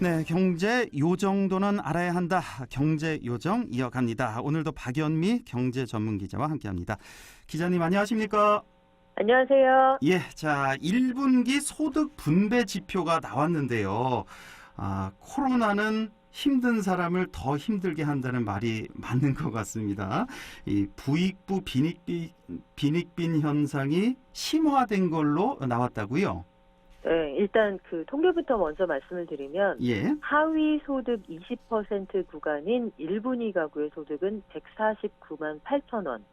네, 경제 요 정도는 알아야 한다. 경제 요정 이어갑니다. 오늘도 박연미 경제 전문 기자와 함께합니다. 기자님 안녕하십니까? 안녕하세요. 예, 자 1분기 소득 분배 지표가 나왔는데요. 코로나는 힘든 사람을 더 힘들게 한다는 말이 맞는 것 같습니다. 이 부익부 빈익빈 현상이 심화된 걸로 나왔다고요? 네, 일단 그 통계부터 먼저 말씀을 드리면 예. 하위 소득 20% 구간인 1분위 가구의 소득은 149만 8천 원.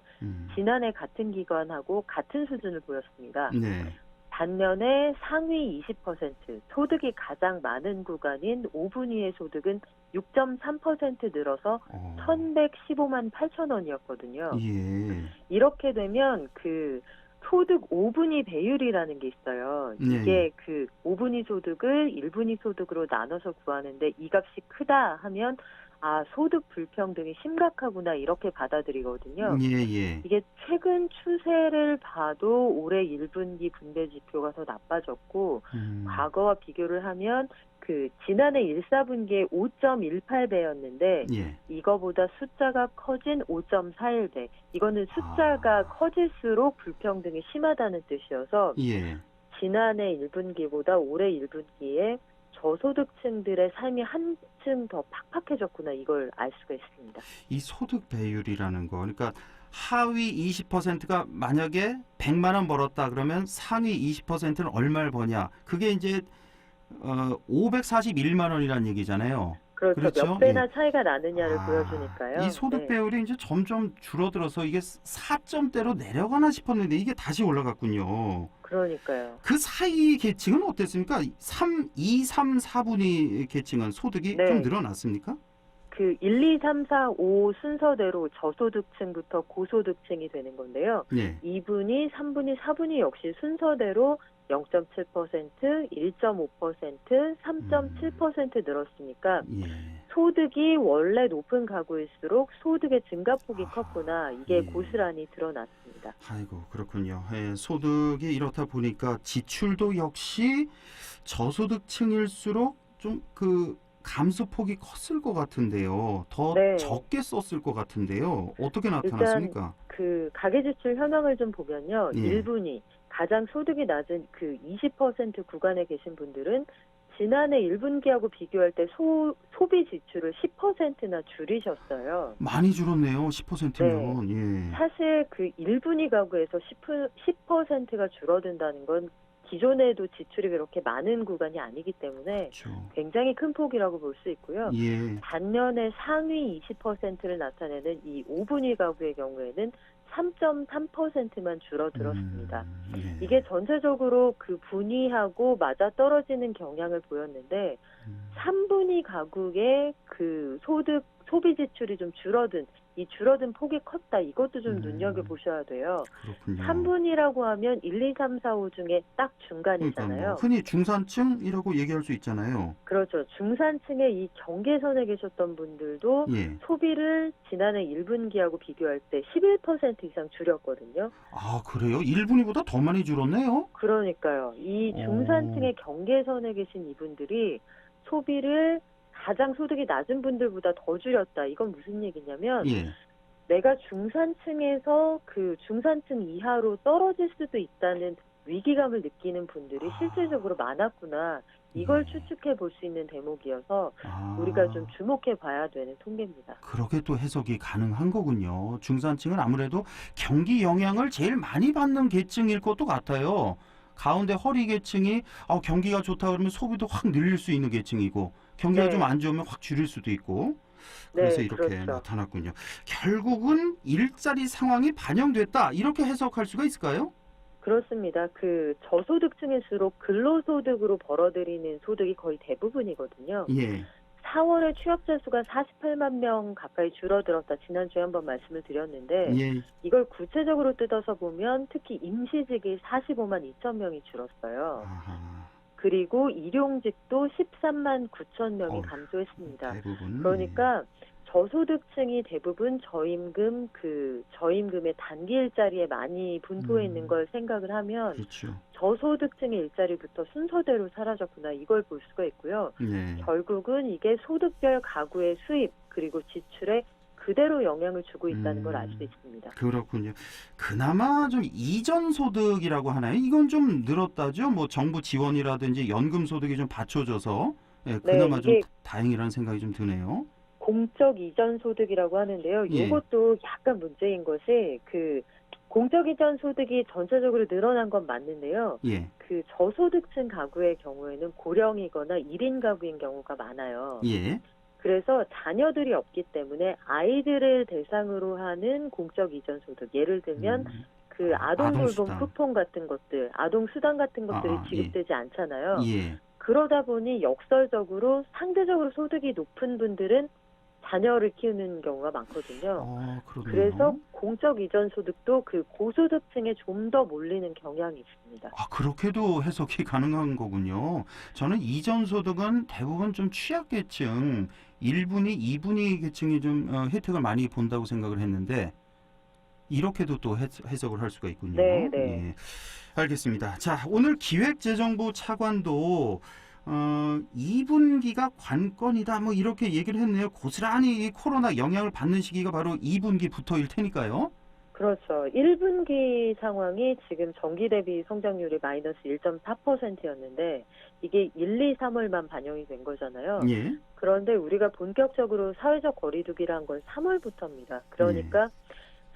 지난해 같은 기간하고 같은 수준을 보였습니다. 네. 반면에 상위 20% 소득이 가장 많은 구간인 5분위의 소득은 6.3% 늘어서 1,115만 8천 원이었거든요. 예. 이렇게 되면 그 소득 5분위 배율이라는 게 있어요. 네. 이게 그 5분위 소득을 1분위 소득으로 나눠서 구하는데 이 값이 크다 하면 소득 불평등이 심각하구나 이렇게 받아들이거든요. 예, 예. 이게 최근 추세를 봐도 올해 1분기 분배 지표가 더 나빠졌고 과거와 비교를 하면 그 지난해 1, 4분기에 5.18배였는데 예. 이거보다 숫자가 커진 5.41배. 이거는 숫자가 커질수록 불평등이 심하다는 뜻이어서 예. 지난해 1분기보다 올해 1분기에 저소득층들의 삶이 한층 더 팍팍해졌구나 이걸 알 수가 있습니다. 이 소득 배율이라는 거, 그러니까 하위 20%가 만약에 100만 원 벌었다 그러면 상위 20%는 얼마를 버냐? 그게 이제 541만 원이라는 얘기잖아요. 그렇죠. 몇 배나 차이가 나느냐를 보여주니까요. 이 소득 배율이 이제 점점 줄어들어서 이게 4점대로 내려가나 싶었는데 이게 다시 올라갔군요. 그러니까요. 그 사이 계층은 어땠습니까? 2, 3, 4분위 계층은 소득이 좀 늘어났습니까? 그 1, 2, 3, 4, 5 순서대로 저소득층부터 고소득층이 되는 건데요. 네. 2분위, 3분위, 4분위 역시 순서대로 0.7%, 1.5%, 3.7% 늘었으니까 소득이 원래 높은 가구일수록 소득의 증가폭이 컸구나. 이게 고스란히 드러났습니다. 아이고 그렇군요. 예, 소득이 이렇다 보니까 지출도 역시 저소득층일수록 좀 그 감소폭이 컸을 것 같은데요. 더 적게 썼을 것 같은데요. 어떻게 나타났습니까? 일단 그 가계지출 현황을 좀 보면요. 1분위 가장 소득이 낮은 그 20% 구간에 계신 분들은 지난해 1분기하고 비교할 때 소비 지출을 10%나 줄이셨어요. 많이 줄었네요. 10%면. 네. 사실 그 1분위 가구에서 10%가 줄어든다는 건 기존에도 지출이 그렇게 많은 구간이 아니기 때문에 굉장히 큰 폭이라고 볼 수 있고요. 반면에 상위 20%를 나타내는 이 5분위 가구의 경우에는 3.3%만 줄어들었습니다. 이게 전체적으로 그 분위하고 맞아떨어지는 경향을 보였는데 3분위 가구의 그 소비 지출이 좀 줄어든 이 줄어든 폭이 컸다. 이것도 좀 눈여겨보셔야 돼요. 그렇군요. 3분위라고 하면 1, 2, 3, 4, 5 중에 딱 중간이잖아요. 그러니까 뭐 흔히 중산층이라고 얘기할 수 있잖아요. 그렇죠. 중산층의 이 경계선에 계셨던 분들도 소비를 지난해 1분기하고 비교할 때 11% 이상 줄였거든요. 아, 그래요? 1분위보다 더 많이 줄었네요? 그러니까요. 이 중산층의 경계선에 계신 이분들이 소비를 가장 소득이 낮은 분들보다 더 줄였다. 이건 무슨 얘기냐면 내가 중산층에서 그 중산층 이하로 떨어질 수도 있다는 위기감을 느끼는 분들이 실질적으로 많았구나. 이걸 추측해 볼 수 있는 대목이어서 우리가 좀 주목해 봐야 되는 통계입니다. 그렇게 또 해석이 가능한 거군요. 중산층은 아무래도 경기 영향을 제일 많이 받는 계층일 것도 같아요. 가운데 허리 계층이 경기가 좋다 그러면 소비도 확 늘릴 수 있는 계층이고 경기가 좀 안 좋으면 확 줄일 수도 있고 그래서 이렇게 나타났군요. 결국은 일자리 상황이 반영됐다 이렇게 해석할 수가 있을까요? 그렇습니다. 그 저소득층일수록 근로소득으로 벌어들이는 소득이 거의 대부분이거든요. 4월에 취업자 수가 48만 명 가까이 줄어들었다. 지난주에 한번 말씀을 드렸는데 이걸 구체적으로 뜯어서 보면 특히 임시직이 45만 2천 명이 줄었어요. 그리고 일용직도 13만 9천 명이 감소했습니다. 대부분. 그러니까 저소득층이 대부분 저임금의 단기 일자리에 많이 분포해 있는 걸 생각을 하면 그렇죠. 저소득층의 일자리부터 순서대로 사라졌구나 이걸 볼 수가 있고요. 네. 결국은 이게 소득별 가구의 수입 그리고 지출에 그대로 영향을 주고 있다는 걸 알 수 있습니다. 그렇군요. 그나마 좀 이전 소득이라고 하나요? 이건 좀 늘었다죠? 뭐 정부 지원이라든지 연금 소득이 좀 받쳐져서 예, 그나마 좀 다행이라는 생각이 좀 드네요. 공적 이전 소득이라고 하는데요. 예. 이것도 약간 문제인 것이 그 공적 이전 소득이 전체적으로 늘어난 건 맞는데요. 예. 그 저소득층 가구의 경우에는 고령이거나 1인 가구인 경우가 많아요. 예. 그래서 자녀들이 없기 때문에 아이들을 대상으로 하는 공적 이전 소득, 예를 들면 그 아동 돌봄 쿠폰 같은 것들, 아동 수당 같은 것들이 지급되지 않잖아요. 예. 그러다 보니 역설적으로 상대적으로 소득이 높은 분들은 자녀를 키우는 경우가 많거든요. 그래서 공적 이전 소득도 그 고소득층에 좀 더 몰리는 경향이 있습니다. 그렇게도 해석이 가능한 거군요. 저는 이전 소득은 대부분 좀 취약계층, 1분위, 2분위 계층이 좀 혜택을 많이 본다고 생각을 했는데 이렇게도 또 해석을 할 수가 있군요. 네. 예. 알겠습니다. 자, 오늘 기획재정부 차관도 2분기가 관건이다 뭐 이렇게 얘기를 했네요. 고스란히 이 코로나 영향을 받는 시기가 바로 2분기부터일 테니까요. 그렇죠. 1분기 상황이 지금 전기 대비 성장률이 마이너스 1.4%였는데 이게 1, 2, 3월만 반영이 된 거잖아요. 예. 그런데 우리가 본격적으로 사회적 거리두기를 건 3월부터입니다. 그러니까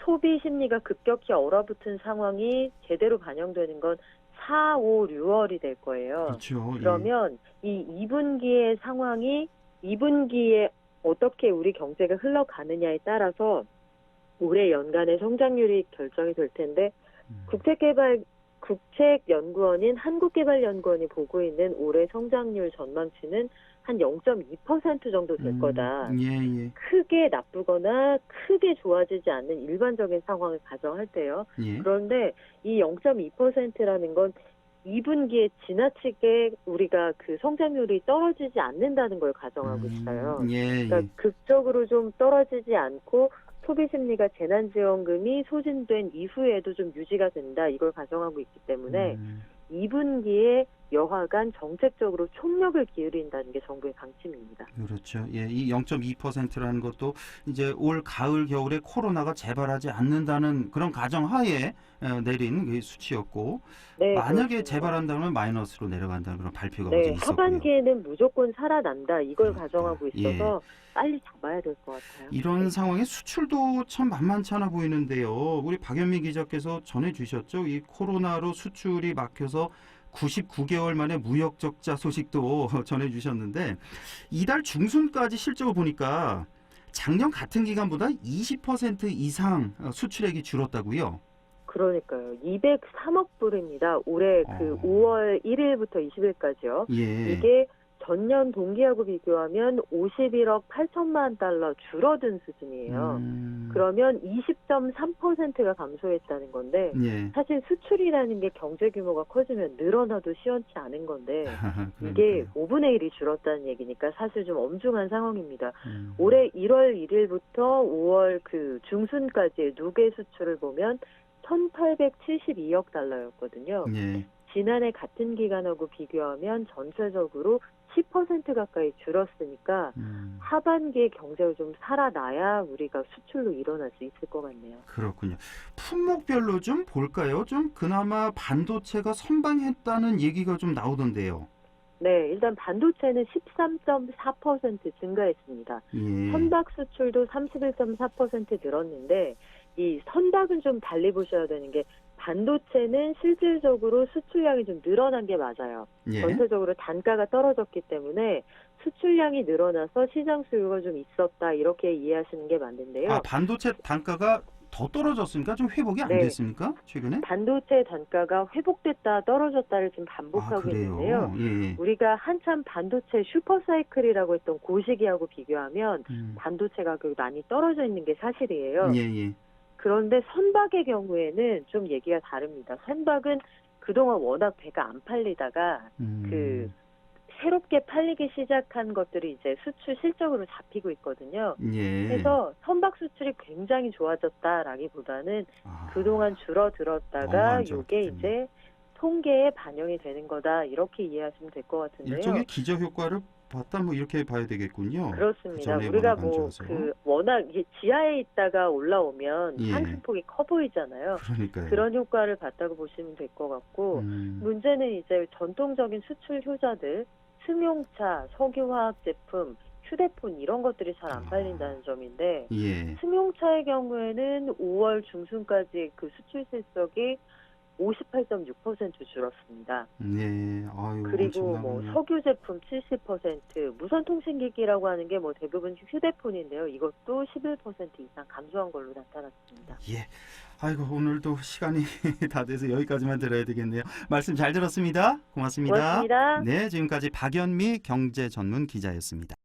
소비 심리가 급격히 얼어붙은 상황이 제대로 반영되는 건 4, 5, 6월이 될 거예요. 그렇죠. 그러면 이 2분기의 상황이 2분기에 어떻게 우리 경제가 흘러가느냐에 따라서 올해 연간의 성장률이 결정이 될 텐데 국책연구원인 한국개발연구원이 보고 있는 올해 성장률 전망치는 한 0.2% 정도 될 거다. 예. 크게 나쁘거나 크게 좋아지지 않는 일반적인 상황을 가정할 때요. 예. 그런데 이 0.2%라는 건 2분기에 지나치게 우리가 그 성장률이 떨어지지 않는다는 걸 가정하고 있어요. 그러니까 극적으로 좀 떨어지지 않고 소비 심리가 재난지원금이 소진된 이후에도 좀 유지가 된다. 이걸 가정하고 있기 때문에 2분기에 여하간 정책적으로 총력을 기울인다는 게 정부의 방침입니다. 그렇죠. 예, 이 0.2%라는 것도 이제 올 가을 겨울에 코로나가 재발하지 않는다는 그런 가정하에 내린 그 수치였고 만약에 그렇습니다. 재발한다면 마이너스로 내려간다는 그런 발표가 어제 있었고요. 하반기에는 무조건 살아난다. 이걸 가정하고 있어서 빨리 잡아야 될 것 같아요. 이런 상황에 수출도 참 만만치 않아 보이는데요. 우리 박연미 기자께서 전해주셨죠. 이 코로나로 수출이 막혀서 99개월 만에 무역 적자 소식도 전해주셨는데 이달 중순까지 실적을 보니까 작년 같은 기간보다 20% 이상 수출액이 줄었다고요? 그러니까요. 203억 불입니다. 올해 그 5월 1일부터 20일까지요. 이게 전년 동기하고 비교하면 51억 8천만 달러 줄어든 수준이에요. 그러면 20.3%가 감소했다는 건데 사실 수출이라는 게 경제 규모가 커지면 늘어나도 시원치 않은 건데 이게 5분의 1이 줄었다는 얘기니까 사실 좀 엄중한 상황입니다. 올해 1월 1일부터 5월 그 중순까지의 누계 수출을 보면 1,872억 달러였거든요. 지난해 같은 기간하고 비교하면 전체적으로 10% 가까이 줄었으니까 하반기에 경제가 좀 살아나야 우리가 수출로 일어날 수 있을 것 같네요. 그렇군요. 품목별로 좀 볼까요? 좀 그나마 반도체가 선방했다는 얘기가 좀 나오던데요. 네, 일단 반도체는 13.4% 증가했습니다. 선박 수출도 31.4% 늘었는데 이 선박은 좀 달리 보셔야 되는 게 반도체는 실질적으로 수출량이 좀 늘어난 게 맞아요. 전체적으로 단가가 떨어졌기 때문에 수출량이 늘어나서 시장 수요가 좀 있었다 이렇게 이해하시는 게 맞는데요. 반도체 단가가 더 떨어졌습니까? 좀 회복이 안 됐습니까? 최근에? 반도체 단가가 회복됐다 떨어졌다를 지금 반복하고 있는데요. 우리가 한참 반도체 슈퍼사이클이라고 했던 고시기하고 비교하면 반도체 가격이 많이 떨어져 있는 게 사실이에요. 그런데 선박의 경우에는 좀 얘기가 다릅니다. 선박은 그동안 워낙 배가 안 팔리다가 그 새롭게 팔리기 시작한 것들이 이제 수출 실적으로 잡히고 있거든요. 예. 그래서 선박 수출이 굉장히 좋아졌다라기보다는 그동안 줄어들었다가 이게 이제 통계에 반영이 되는 거다 이렇게 이해하시면 될 것 같은데요. 일종의 기저 효과를 봤다 뭐 이렇게 봐야 되겠군요. 그렇습니다. 우리가 뭐 워낙 이게 지하에 있다가 올라오면 상승폭이 커 보이잖아요. 그러니까요. 그런 효과를 봤다고 보시면 될 것 같고 문제는 이제 전통적인 수출 효자들 승용차, 석유화학 제품, 휴대폰 이런 것들이 잘 안 팔린다는 점인데 승용차의 경우에는 5월 중순까지 그 수출 실적이 58.6% 줄었습니다. 네. 아유, 그리고 뭐 석유 제품 70%, 무선 통신기기라고 하는 게 뭐 대부분 휴대폰인데요. 이것도 11% 이상 감소한 걸로 나타났습니다. 예. 아이고, 오늘도 시간이 다 돼서 여기까지만 들어야 되겠네요. 말씀 잘 들었습니다. 고맙습니다. 고맙습니다. 네, 지금까지 박연미 경제 전문 기자였습니다.